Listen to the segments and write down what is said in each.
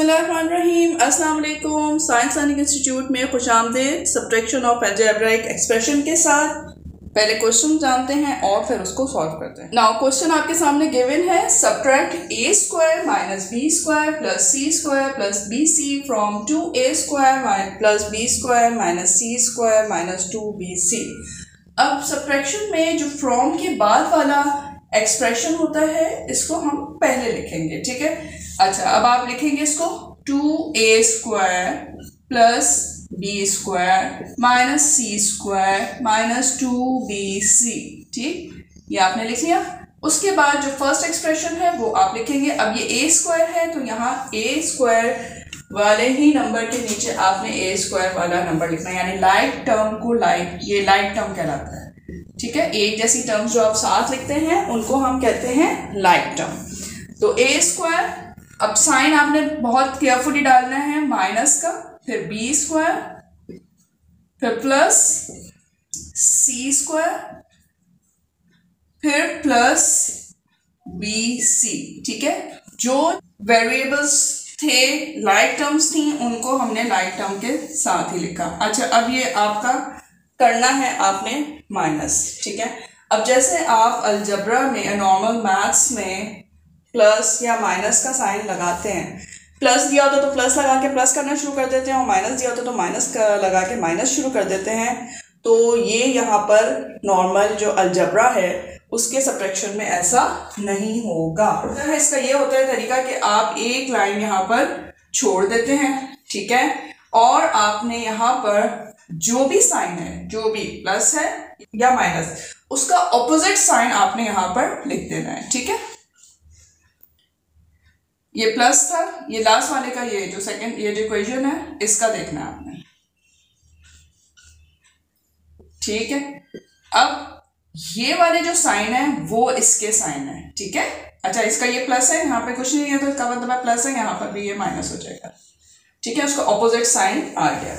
बिस्मिल्लाहिर्रहमानिर्रहीम। अस्सलाम वालेकुम। साइंस लर्निंग इंस्टीट्यूट में खुशामदीद। सब्ट्रैक्शन ऑफ अलजेब्रिक एक्सप्रेशन के साथ पहले क्वेश्चन जानते हैं और फिर उसको सॉल्व करते हैं। नाउ क्वेश्चन आपके सामने गिवन है, subtract a square minus b square plus c square plus b c from 2a square plus B square minus C square minus 2bc। अब सब्ट्रैक्शन में जो फ्रॉम के बाद वाला एक्सप्रेशन होता है इसको हम पहले लिखेंगे, ठीक है। अच्छा, अब आप लिखेंगे इसको 2a square plus B square minus सी स्क्वायर माइनस 2bc, ठीक, ये आपने लिख लिया। उसके बाद जो फर्स्ट एक्सप्रेशन है वो आप लिखेंगे। अब ये a स्क्वायर है तो यहाँ a स्क्वायर वाले ही नंबर के नीचे आपने a स्क्वायर वाला नंबर लिखना है, यानी लाइक टर्म को लाइक, ये लाइक टर्म कहलाता है, ठीक है। एक जैसी टर्म्स जो आप साथ लिखते हैं उनको हम कहते हैं लाइक टर्म। तो a स्क्वायर, अब साइन आपने बहुत केयरफुली डालना है माइनस का, फिर बी स्क्वायर, फिर प्लस सी स्क्वायर, फिर प्लस बी सी, ठीक है। जो वेरिएबल्स थे, लाइक टर्म्स थी, उनको हमने लाइक टर्म के साथ ही लिखा। अच्छा, अब ये आपका करना है आपने माइनस, ठीक है। अब जैसे आप अलजब्रा में, नॉर्मल मैथ्स में प्लस या माइनस का साइन लगाते हैं, प्लस दिया होता तो प्लस लगा के प्लस करना शुरू कर देते हैं और माइनस दिया होता तो माइनस लगा के माइनस शुरू कर देते हैं। तो ये यहाँ पर नॉर्मल जो अलजब्रा है उसके सब्ट्रैक्शन में ऐसा नहीं होगा। इसका ये होता है तरीका कि आप एक लाइन यहाँ पर छोड़ देते हैं, ठीक है, और आपने यहाँ पर जो भी साइन है, जो भी प्लस है या माइनस, उसका ऑपोजिट साइन आपने यहाँ पर लिख देना है, ठीक है। ये प्लस था, ये लास्ट वाले का, ये जो सेकंड, ये जो इक्वेशन है इसका देखना है आपने, ठीक है। अब ये वाले जो साइन है वो इसके साइन है, ठीक है। अच्छा, इसका ये प्लस है, यहाँ पे कुछ नहीं है तो इसका मतलब प्लस है, यहाँ पर भी ये माइनस हो जाएगा, ठीक है। उसका ऑपोजिट साइन आ गया।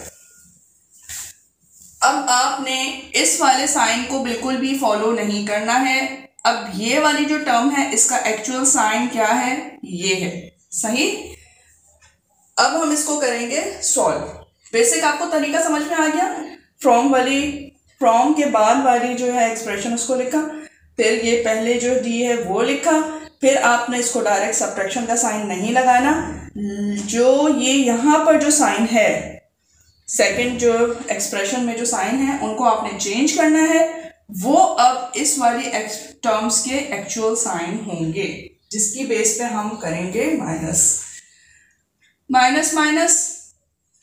अब आपने इस वाले साइन को बिल्कुल भी फॉलो नहीं करना है। अब ये वाली जो टर्म है इसका एक्चुअल साइन क्या है, ये है, सही। अब हम इसको करेंगे सॉल्व। बेसिक आपको तरीका समझ में आ गया। फ्रॉम के बाद वाली जो है एक्सप्रेशन उसको लिखा, फिर ये पहले जो दी है वो लिखा, फिर आपने इसको डायरेक्ट सब्ट्रैक्शन का साइन नहीं लगाना। जो ये यहाँ पर जो साइन है, सेकंड जो एक्सप्रेशन में जो साइन है, उनको आपने चेंज करना है। वो अब इस वाली टर्म्स के एक्चुअल साइन होंगे, जिसकी बेस पे हम करेंगे माइनस। माइनस माइनस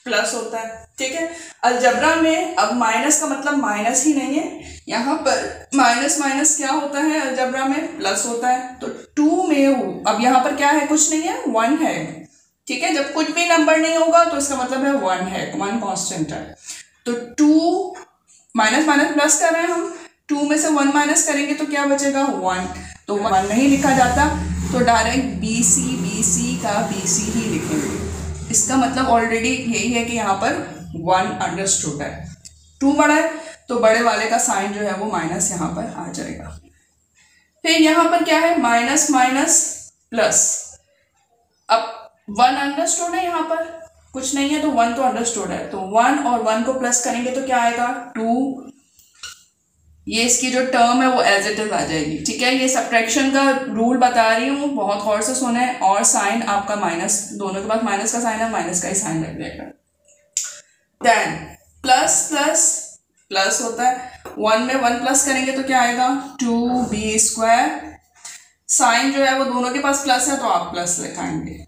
प्लस होता है, ठीक है। अलजब्रा में अब माइनस का मतलब माइनस ही नहीं है, यहाँ पर माइनस माइनस क्या होता है, अलजब्रा में प्लस होता है। तो 2 में अब यहाँ पर क्या है, कुछ नहीं है, 1 है, ठीक है। जब कुछ भी नंबर नहीं होगा तो इसका मतलब है 1 है, 1 कांस्टेंट है। तो 2 माइनस माइनस प्लस कर रहे हैं हम, 2 में से 1 माइनस करेंगे तो क्या बचेगा, 1। तो 1 नहीं लिखा जाता, तो डायरेक्ट BC का BC ही लिखेंगे। इसका मतलब ऑलरेडी यही है कि यहाँ पर 1 अंडरस्टूड है। 2 बड़ा है तो बड़े वाले का साइन जो है वो माइनस यहाँ पर आ जाएगा। फिर यहाँ पर क्या है, माइनस माइनस प्लस। अब 1 अंडरस्टूड है, यहाँ पर कुछ नहीं है तो 1 तो अंडरस्टूड है, तो 1 और 1 को प्लस करेंगे तो क्या आएगा, 2। ये इसकी जो टर्म है वो एज इट इज आ जाएगी, ठीक है। ये सब्ट्रैक्शन का रूल बता रही हूँ, बहुत गौर से सुने। और साइन आपका माइनस, दोनों के पास माइनस का साइन है, माइनस का ही साइन लग जाएगा। देन प्लस प्लस प्लस होता है, 1 में 1 प्लस करेंगे तो क्या आएगा, 2b स्क्वायर। साइन जो है वो दोनों के पास प्लस है तो आप प्लस लिखाएंगे।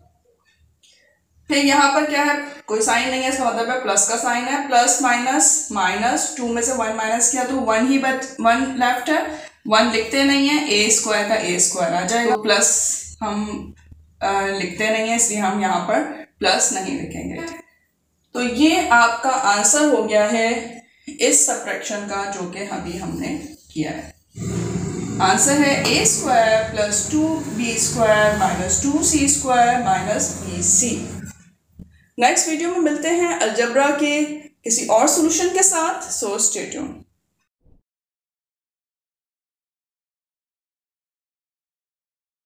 फिर यहाँ पर क्या है, कोई साइन नहीं है, इसका मतलब है प्लस का साइन है। प्लस माइनस माइनस, 2 में से 1 माइनस किया तो 1 ही 1 लेफ्ट है, 1 लिखते नहीं है, a स्क्वायर का a स्क्वायर आ जाएगा। तो प्लस हम लिखते नहीं है, इसलिए हम यहाँ पर प्लस नहीं लिखेंगे। तो ये आपका आंसर हो गया है इस सब्ट्रैक्शन का, जो कि अभी हमने किया है। आंसर है a square plus 2b square minus 2c square minus bc। Next video में मिलते हैं अलजब्रा के किसी और सॉल्यूशन के साथ, सो स्टे ट्यून्ड।